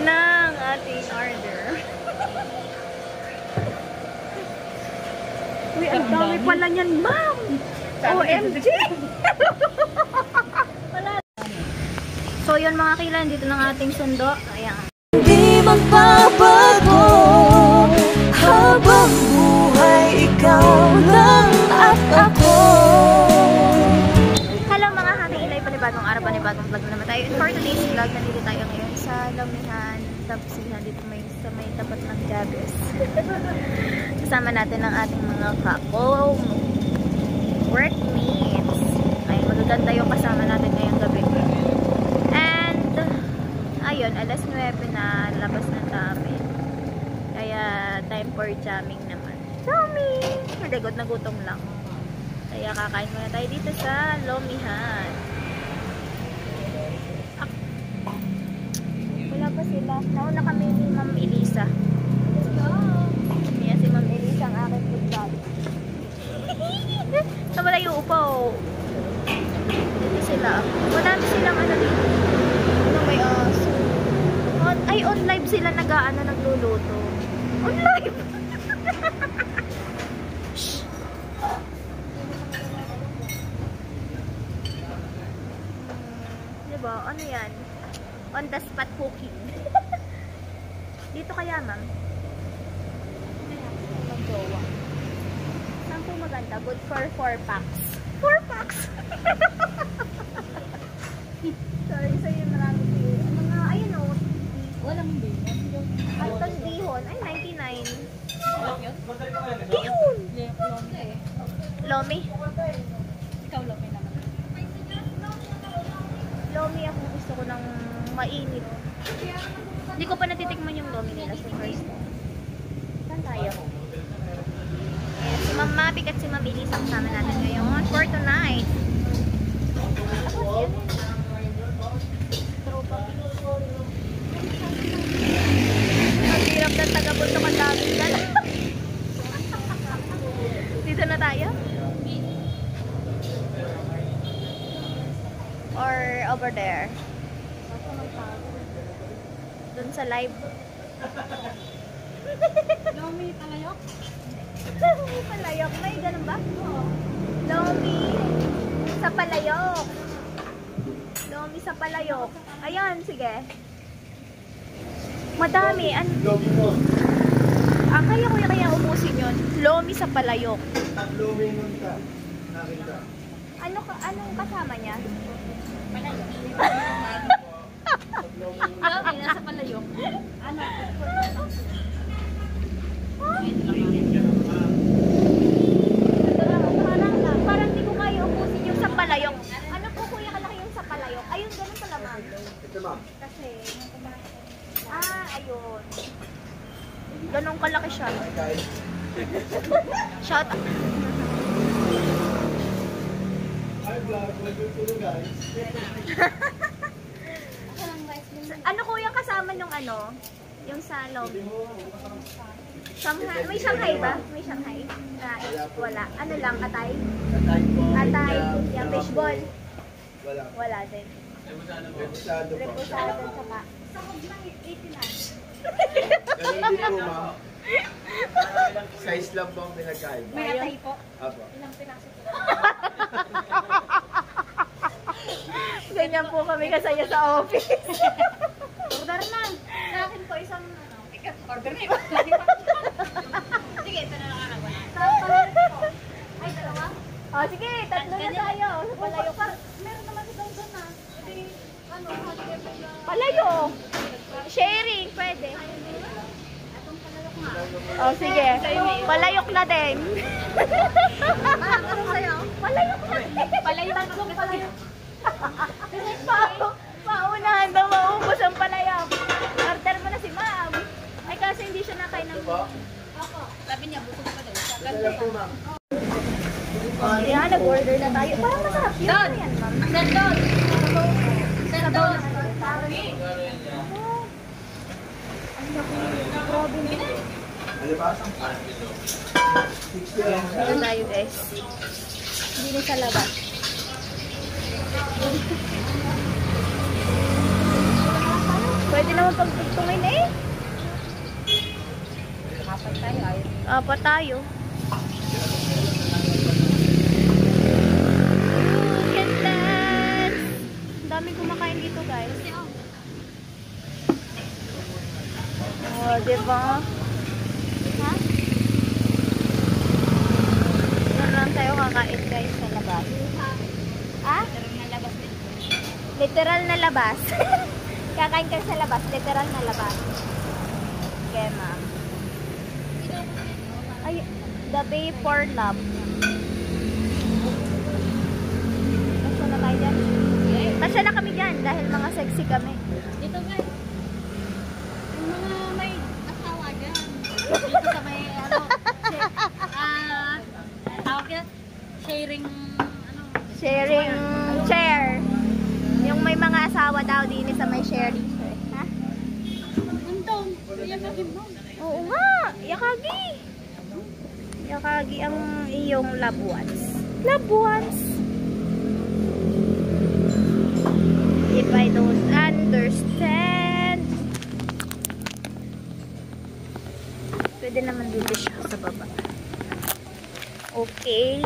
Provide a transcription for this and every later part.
Ayan na ang ating order. Uy, ang dami pala niyan, ma'am! OMG! So yun mga kilan, dito ng ating sundo. Ayan. Hindi magbabago habang buhay, ikaw lang at ako. Hello mga kakilay, panibagong araw, panibagong vlog na naman tayo. And for today's vlog, nandito tayo ngayon sa Lomihan, Tapsihan, dito sa may tapat ng Jabez. Kasama natin ang ating mga workmates. Ay, magaganda yung kasama natin ngayong gabi. And, ayun, alas 9 na labas na namin. Kaya, time for jamming naman. Jamming! Hindi, good na gutom lang. Kaya, kakain muna tayo dito sa Lomihan. Wala pa sila. Nauna kami ni Ma'am Elisa. Yan si Ma'am Elisa ang aking food job. Sa malayo upaw. Dito sila. Madami silang ano dito. Ano may aso? Ay, on live sila nagluluto. On live! Shhh! Diba? Ano yan? On the spot cooking. Dito kaya, ma'am? Mag-jowa. Saan po maganda? Good for 4 packs. 4 packs! Sorry, sa'yo marami kayo. Mga, ayun o. Walang bihon. Anton Bihon. Ay, 99. Bihon! Lomi? Ikaw Lomi naman. Lomi ako gusto ko ng mainit. Hindi ko pa natitikman yung Lomi nila sa first time. Saan tayo? Ayan, si Ma'am Mapik at si Ma'am Elisa ang kasama natin ngayon for tonight. Tapos yan. Tropa. Ang hirap ng taga-bundok ang daming dala. Dito na tayo? Or over there? Dun sa live. Lomi palayok? Lomi palayok. May ganun ba? Lomi sa palayok. Lomi sa palayok. Ayan, sige. Madami. Kaya ko kaya ubusin yun. Lomi sa palayok. Lomi nun ka. Nakita. Anong kasama niya? Palayok. Lomi nasa palayok. Ano? Parang di ko kaya ubusin yung sa palayok. Ano po kuya kalaki yung sa palayok? Ayun, ganun pala ma'am. Ito ma'am. Kasi, ayun. Ganun kalaki siya. Shout out. Hi vlog, nagtutulog guys. Ano kuya kasama nung ano? Yung sa Lomi? Shanghai? May Shanghai ba? May Shanghai? Wala. Ano lang? Atay? Atay po. Atay. Yung fishball? Wala. Wala din. Reposado po. Reposado tsaka. Ganun din po ma'am. Size lang po ang pinagkaiba. May atay po. Apo. Ilang piraso po? Ganyan po kami kasaya sa office. Order na. Sa akin po isang order na iba. Sige, ito na lang araw. Ay, dalawa? Oh, sige, tatlo na tayo. Sa palayok ka. Meron naman si Dong na. Hindi, Palayok. Sharing, pwede. Atong palayok nga. Oh, sige. Palayok na din. Ano sa'yo? Palayok na din. Palayok. Tatlong palayok. Paunahan daw maubos ang palayok. Order mo na si ma'am. Ay, kasi hindi siya nakain ng... Ako. Sabi niya, busog pa daw. Ito lang po ma'am. Kaya nag-order na tayo. Parang masarap yun. Ano yan, ma'am? Sendol. Sendol. Ano ba? 60 lang. Ito tayo, guys. Hindi na sa labas. Pwede naman naman pagtugtungin eh. Apat tayo. Ayun. Apat tayo. Gandans! Ang daming kumakain dito guys. Oh, diba? Ha? Yan lang tayo kakain guys sa labas. Ha? Literal na labas. Kakain ka sa labas. Literal na labas. Okay, ma'am. Ay, the bay for love. Basta na tayo dyan. Basta na kami dyan dahil mga sexy kami. Dito guys. Yung mga may asawa dyan. Dito sa may tawag yan. Sharing Sharing chair. Yung may mga asawa daw din sa may sharing chair. Ha? Untong. Yakagin mo. Oo nga. Yakagi. Yakagi ang iyong loved ones. Loved ones. If I don't understand. Pwede naman dito siya sa baba. Okay.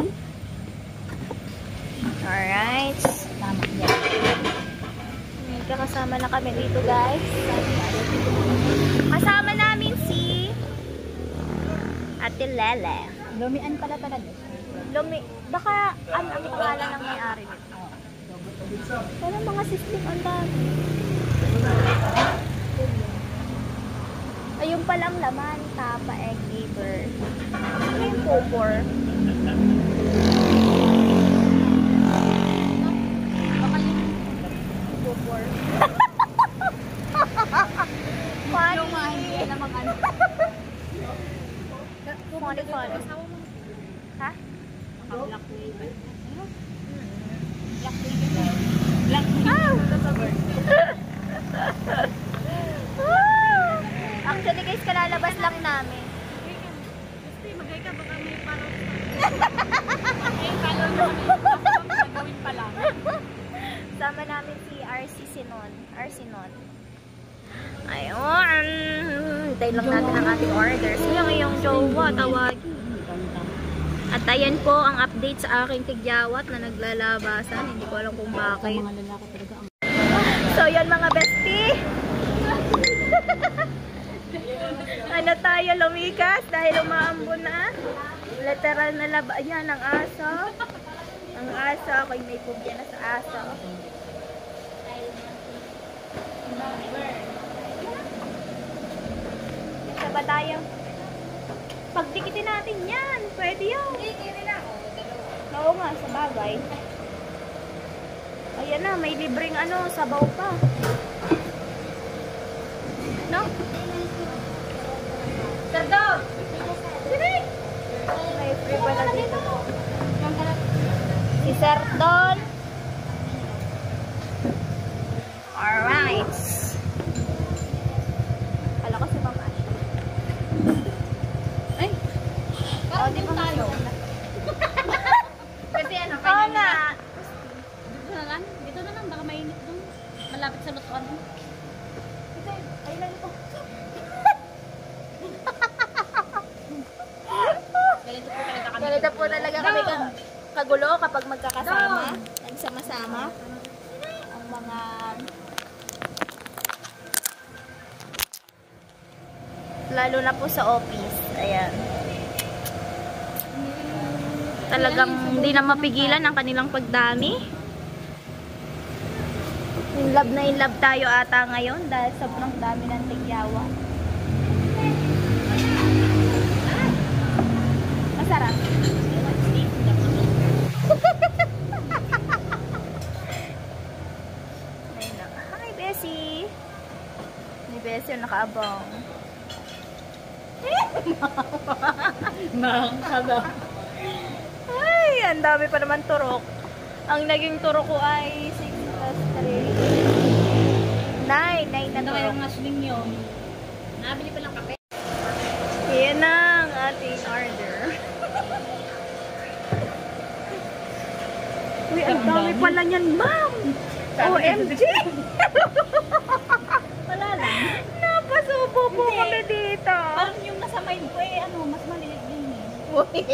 Alright. Tama yan. May kakasama na kami dito guys. Kasama namin si Ate Lele. Lumian pala talaga. Baka ang pangalan ng may-ari nito. Pero mga system ang dami. Ayun palang laman, tapa, egg liver. Ano yung popor? Baka yung Popor. yung mga hindi na mag-ano. Funny. Ha? Black label. Actually guys, kalalabas lang namin. Gusto magay ka baka may parang may follow mo gagawin pa lang. Sama namin si RC Sinon. Ayun. Hintayin lang natin ang ating orders. Yung iyong jowa, tawagin. At ayan po ang update sa aking tigyawat na naglalabasan. Hindi ko alam kung bakit. Mga lalaki talaga ang So yan mga bestie. Ano tayo lumikas dahil umaambon na. Literal na laba. Ayan ang aso. Ang aso. Ako'y may pubya na sa aso. Isa ba tayo? Pagdikitin natin yan. Pwede yun. Oo nga, sa bagay. Ayan na, may libreng ano, sabaw pa. No? Sardog! Sini! May free pala dito. Si Sardon. Alright. Kala ko si Mama Ashley. ay! Oh, di ba tayo. masaya na? Kasi ano, Oo nga. Dito na lang, baka mainit doon. Malapit sa lutuan. Ay lang ito. Ganito po talaga kami kagulo kapag magkakasama. Nagsama-sama. Ang mga lalo na po sa office. Ayan. Talagang hindi na mapigilan ang kanilang pagdami. In love tayo ata ngayon dahil sobrang dami ng tigyawa. Masarap. Ayun lang. Hi, Bessie. Ni Bessie yung nakaabang. Ay, ang dami pa naman turok. Ang naging turok ko ay 6 plus 3. 9 na Ano turok. kayong asling yun? Nabili pa lang kape. Yan na ang ating order. Uy, ang dami pala niyan, ma'am! OMG! Wala lang. uuwi.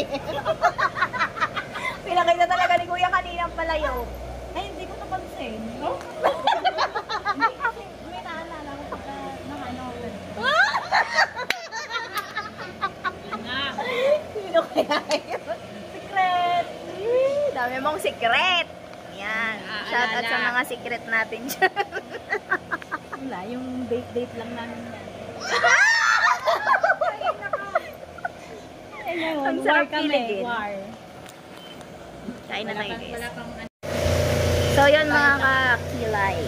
Pinakita talaga ni Kuya kaninang palayo. Ay, hindi ko napansin. No? Hindi kasi may naalala ko pagka nang ano. Sino kaya yun? Secret! Dami mong secret! Yan. Shout out sa mga secret natin dyan. Wala, yung date lang namin yan. Ang sarap kiligin. War. Kain na tayo, Wala guys. pang So, yun mga kakilay.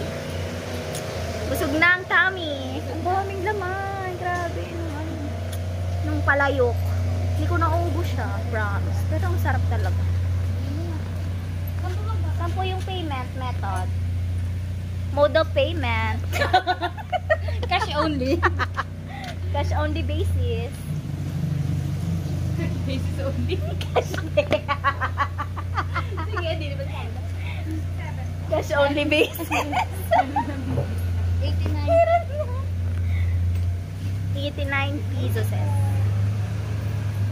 Busog na ang tummy. Ang daming laman. Grabe. Nung palayok. Hindi ko naubos siya. Promise. Pero ang sarap talaga. Saan po yung payment method? Mode of payment. cash only. Cash only basis. Basis only. Sige, hindi naman tayo. Cash only basis. 89 pesos eh.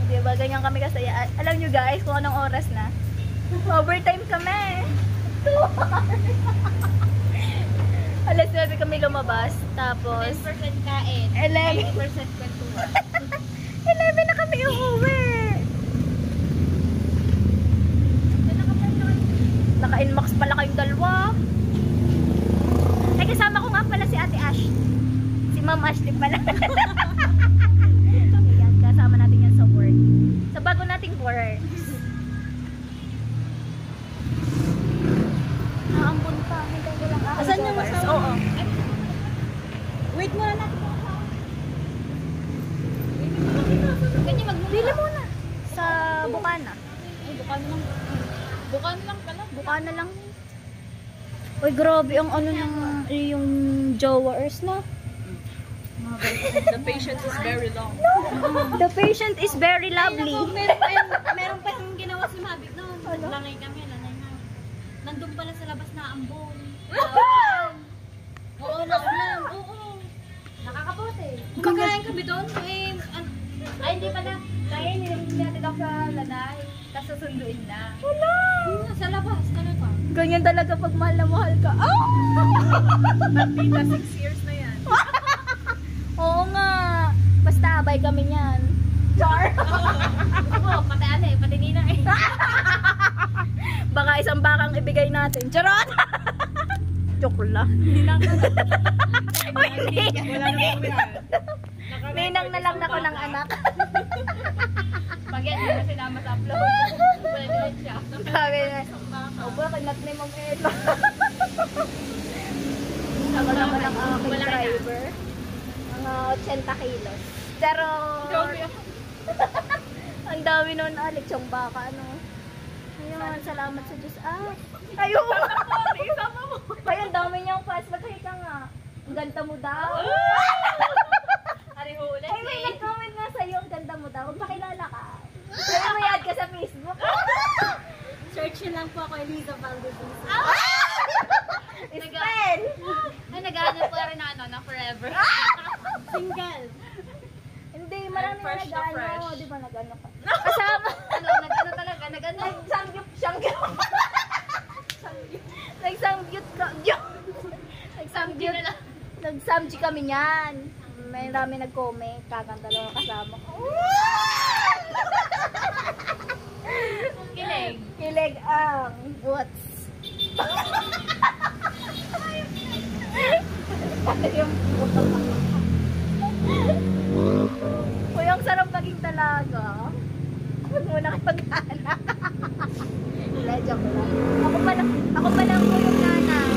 Diba, ganyan kami kasaya. Alam nyo guys, kung anong oras na. Overtime kami. 2 hours. Alas 9 kami lumabas. Tapos, 10% kain. 11. 90% kwentuhan. 11 na kami uuwi. Naka-inmax pala kayong dalawa. Ay, kasama ko nga pala si Ate Ash. Si Ma'am Ashley pala. Ayan, kasama natin yan sa work. Sa bago nating work. Naambon pa. Hintay ko lang ako. Asan yung asawa? Oo. Wait muna natin. Ganyan magmumula. Bili muna. Sa Bukana. Ay, bukan lang. Bukan lang pala. Bukana lang. Uy, grabe ang ano ng yung jowers na. The patient is very long. The patient is very lovely. Meron pa yung ginawa si Mabik noon. Langay kami, langay na. Nandun pala sa labas na ambon. Oo, naulan. Oo. Nakakapote. Kumakain kami doon. Ay, hindi pala. Kaya nilagay natin ako sa lanay. Tapos susunduin na. Wala. Sa labas, talaga. Ganyan talaga pag mahal na mahal ka. Oh! Tita, 6 years na yan. Oo nga. Basta abay kami niyan. Char. Oo, pati ano eh, pati nina eh. Baka isang bakang ibigay natin. Charot! Joke lang. Ninang ka na. Uy, hindi. Wala na po yan. Ninang na lang ako ng anak. Pag yan, hindi na sinama sa upload. Wala din siya. Sabi na. Opo, kinat na yung mga ito. Ako naman ang aking Wala na. driver. Mga 80 kilos. Pero, ang dami nun, Alex, yung baka, ano. Ayun, salamat sa Diyos. Ayun! Isama mo. Ay, ang dami niyang fast. Magkahika nga. Ang ganda mo daw. Ari huli. Ay, may nag-comment nga sa'yo. Ang ganda mo daw. Pakilala ka. Kaya may add ka sa Facebook. Search nyo lang po ako, Eliza Valdez. Spell! Ay, nag-ano po rin na ano, na forever. Single. Hindi, marami na Fresh na nag-ano. fresh. Di ba nag-ano ka? Kasama. Ano, nag-ano talaga, nag-ano. Nag-sangyup. Nag-sangyup ka. Samgyup na lang. Nag-samji kami niyan. May marami nag-comment. Kakanta lang ang kasama ko. Kilig. Kilig ang what's Uy, ang sarap maging talaga. Huwag muna kayo mag-anak. Wala, joke lang. Ako pa lang po yung nanay.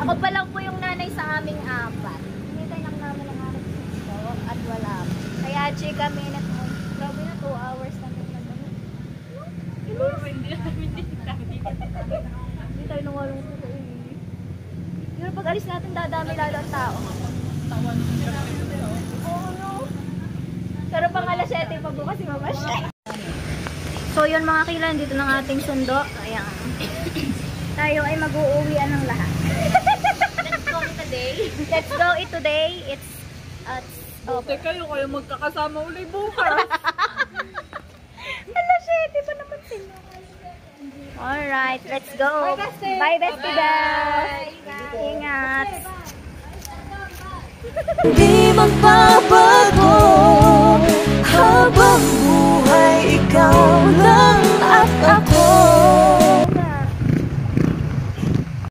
Ako pa lang po yung nanay sa aming apat. Hinintay lang namin ang anak dito at wala. Kaya chika minute mo. Grabe na 2 hours na nagkagano. Hindi tayo nawalong ko eh. Pero pag alis natin, dadami lalo ang tao. Oo, no. Pero pang alas 7 pa bukas si Mama Shay. So yun mga kilan, dito ng ating sundo. Ayan. Tayo ay mag-uuwian ng lahat. Let's go today. Let's go it today. It's Buti kayo magkakasama ulit bukas. Ala, shit, di ba naman sila? Alright, let's go. Bye, bestie girls. Ingat. Di magpapalala.